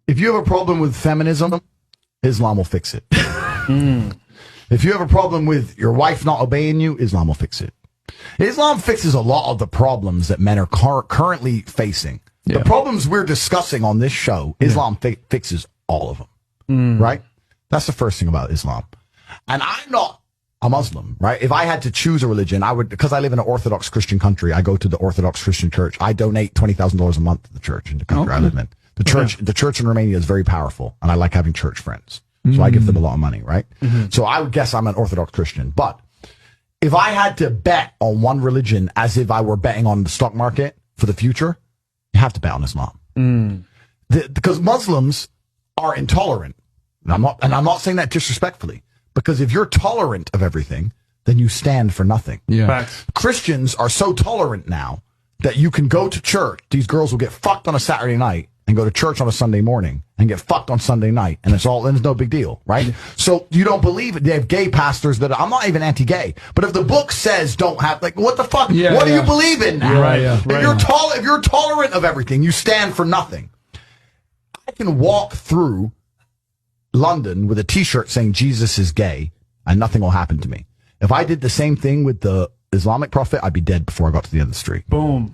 If you have a problem with feminism, Islam will fix it. If you have a problem with your wife not obeying you, Islam will fix it. Islam fixes a lot of the problems that men are currently facing. Yeah. The problems we're discussing on this show, Islam fixes all of them, right? That's the first thing about Islam. And I'm not a Muslim, right? If I had to choose a religion, I would, because I live in an Orthodox Christian country, I go to the Orthodox Christian church. I donate $20,000 a month to the church in the country I live in. The church in Romania is very powerful, and I like having church friends. So I give them a lot of money, right? So I would guess I'm an Orthodox Christian. But if I had to bet on one religion as if I were betting on the stock market for the future, you have to bet on Islam. Because Muslims are intolerant. And I'm not saying that disrespectfully. Because if you're tolerant of everything, then you stand for nothing. Yeah. Christians are so tolerant now that you can go to church. These girls will get fucked on a Saturday night and go to church on a Sunday morning and get fucked on Sunday night, and it's no big deal, right? So you don't believe it. They have gay pastors that I'm not even anti-gay, but if the book says don't have, like, what the fuck? What do you believe in now? If you're tolerant of everything, you stand for nothing. I can walk through London with a T-shirt saying Jesus is gay, and nothing will happen to me. If I did the same thing with the Islamic prophet, I'd be dead before I got to the end of the street. Boom.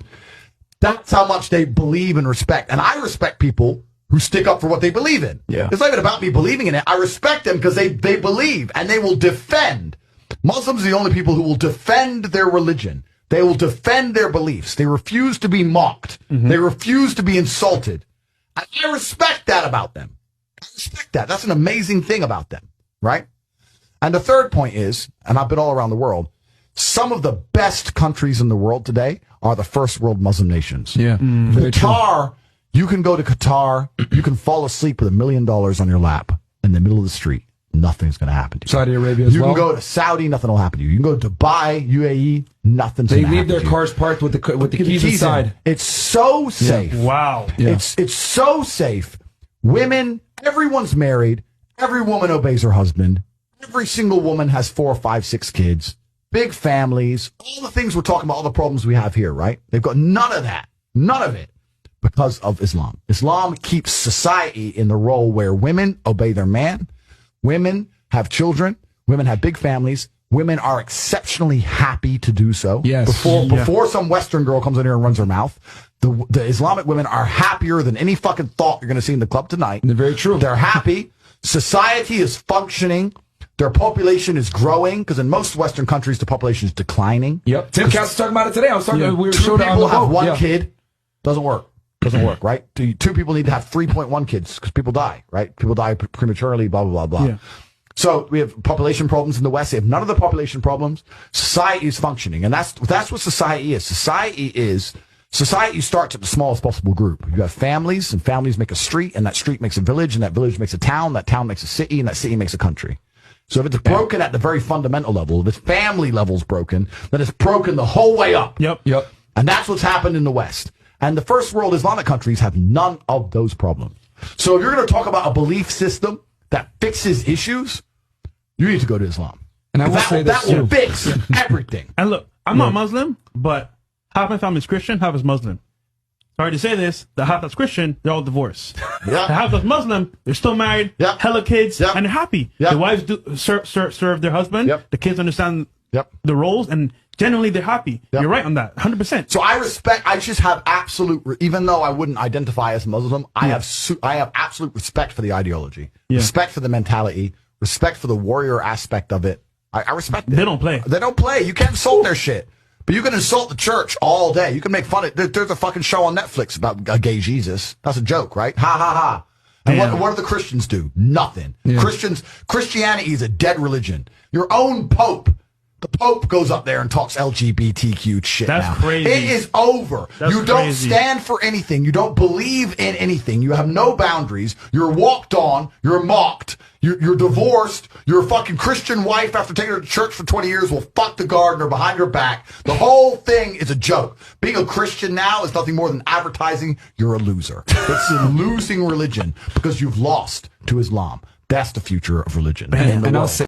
That's how much they believe and respect. And I respect people who stick up for what they believe in. Yeah. It's not even about me believing in it. I respect them because they believe and they will defend. Muslims are the only people who will defend their religion. They will defend their beliefs. They refuse to be mocked. They refuse to be insulted. And I respect that about them. I respect that. That's an amazing thing about them, right? And the third point is, and I've been all around the world, some of the best countries in the world today are the first world Muslim nations. Yeah. Qatar, you can go to Qatar, you can fall asleep with $1 million on your lap in the middle of the street. Nothing's going to happen to you. Saudi Arabia as well. You can go to Saudi, nothing will happen to you. You can go to Dubai, UAE, nothing's going to happen to you. They leave their cars parked with the keys inside. It's so safe. Yeah. Wow. Yeah. It's so safe. Women, everyone's married. Every woman obeys her husband. Every single woman has 4, 5, 6 kids. Big families, all the things we're talking about, all the problems we have here, right? They've got none of that. None of it. Because of Islam. Islam keeps society in the role where women obey their man. Women have children. Women have big families. Women are exceptionally happy to do so. Yes. Before some Western girl comes in here and runs her mouth, the Islamic women are happier than any fucking thought you're going to see in the club tonight. They're very true. They're happy. Society is functioning. Their population is growing because in most Western countries the population is declining. Yep. Tim Cass was talking about it today. I was talking. We were 2 people have 1 kid. Doesn't work. Doesn't work. Right. 2 people need to have 3.1 kids because people die. Right. People die prematurely. Blah blah blah blah. Yeah. So we have population problems in the West. They have none of the population problems. Society is functioning, and that's what society is. Society starts at the smallest possible group. You have families, and families make a street, and that street makes a village, and that village makes a town. That town makes a city, and that city makes a country. So if it's broken at the very fundamental level, if its family level's broken, then it's broken the whole way up. Yep. And that's what's happened in the West. And the first world Islamic countries have none of those problems. So if you're going to talk about a belief system that fixes issues, you need to go to Islam. And I will say that will fix everything. And look, I'm not Muslim, but half my family is Christian, half is Muslim. Sorry to say this, the half that's Christian, they're all divorced. The half that's Muslim, they're still married, hella kids, and they're happy. The wives do serve their husband, the kids understand the roles, and generally they're happy. You're right on that, 100%. So I just have absolute, even though I wouldn't identify as Muslim, I have absolute respect for the ideology, respect for the mentality, respect for the warrior aspect of it. I respect it. They don't play. They don't play. You can't insult their shit. But you can insult the church all day. You can make fun of it. There's a fucking show on Netflix about a gay Jesus. That's a joke, right? Ha ha ha. And what do the Christians do? Nothing. Christianity is a dead religion. Your own Pope. The Pope goes up there and talks LGBTQ shit now. That's crazy. It is over. You don't stand for anything. You don't believe in anything. You have no boundaries. You're walked on. You're mocked. You're divorced. Your fucking Christian wife, after taking her to church for 20 years, will fuck the gardener behind her back. The whole thing is a joke. Being a Christian now is nothing more than advertising. You're a loser. It's a losing religion because you've lost to Islam. That's the future of religion. And I'll say